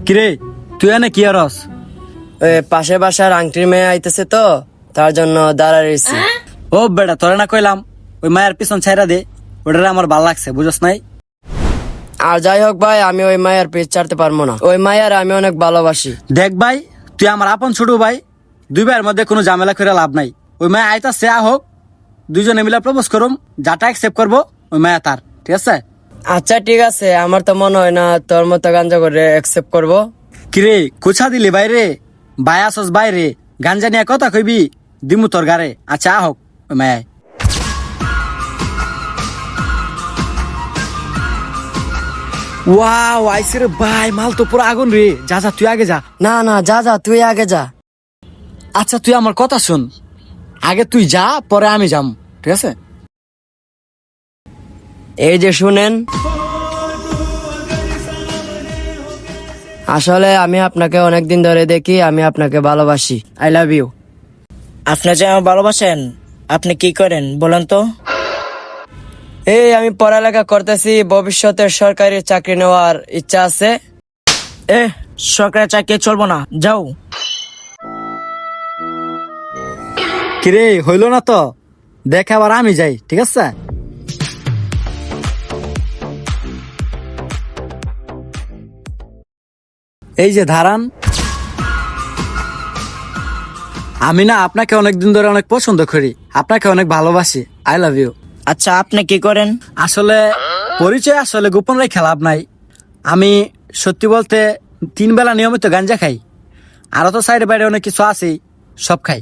কিরে তুই এনে কি আরস? পাশে বাসার আংটির মেয়ে আইতেছে তো, তার জন্য দাঁড়া রয়েছি। ও বেটা তোরে না কইলাম ওই মায়ের পিছন ছাইরা দে, ওটারে আমার ভাল লাগছে, বুঝছ নাই? আর যাই হোক ভাই, আমি ওই মায়ের পিছ ছাড়তে পারবো না। ওই মায়ের আমি অনেক ভালোবাসি। দেখ ভাই, তুই আমার আপন ছোট ভাই, দুই ভাইয়ের মধ্যে কোনো ঝামেলা করে লাভ নাই। ওই মায়া আইতাছে হোক, দুইজনে মিলে প্রপোজ করুম, যাটা অ্যাকসেপ্ট করবো ওই মায়া তার, ঠিক আছে? আচ্ছা ঠিক আছে, আমার তো মনে হয় না তোর মতো গাঞ্জা করে অ্যাকসেপ্ট করবো। কিরে কুছা দিলি বাইরে, ভাই আসস বাইরে, গাঞ্জা নিয়ে কথা কইবি দিমু তোর গারে। আচ্ছা হোক ওই মায়া। ওয়াও আইসে রে ভাই, মাল তো পুরো আগুন রে। যা যা তুই আগে যা। না না, যা যা, তুই আগে যা। আচ্ছা তুই আমার কথা শুন, আগে তুই যা পরে আমি যাম, ঠিক আছে? এই যে শুনেন, আসলে আমি আপনাকে অনেকদিন ধরে দেখি, আমি আপনাকে ভালোবাসি। I love you. আপনি যে আমার ভালোবাসেন, আপনি কি করেন বলেন তো? এই আমি পড়ালেখা করতেছি, ভবিষ্যতে সরকারি চাকরি নেওয়ার ইচ্ছা আছে। সরকারি চাকরি চলবো না, যাও। কিরে হইল না তো, দেখ আবার আমি যাই, ঠিক আছে? এই যে ধারান, আমি না আপনাকে অনেকদিন ধরে অনেক পছন্দ করি, আপনাকে অনেক ভালোবাসি। I love you. আচ্ছা আপনি কি করেন? আসলে পরিচয় আসলে গোপন রেখে লাভ নাই। আমি সত্যি বলতে 3 বেলা নিয়মিত গাঞ্জা খাই, আরো তো সাইডে বাইরে অনেক কিছু আছে, সব খাই।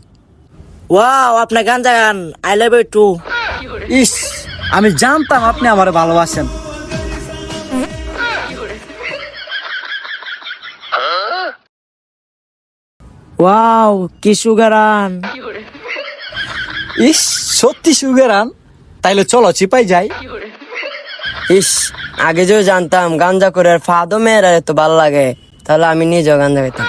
ওয়াও, আপনি গান গান। I love you too. ইস, আমি জানতাম আপনি আমার ভালোবাসেন। ওয়াও, কি সুগারান। ইস, সত্যি সুগেরান, তাইলে চলো চিপাই যাই। ইস, আগে যদি জানতাম গাঞ্জা করে ফাদো মেয়েরা এত ভালো লাগে, তাহলে আমি নিজেও গাঞ্জা খাইতাম।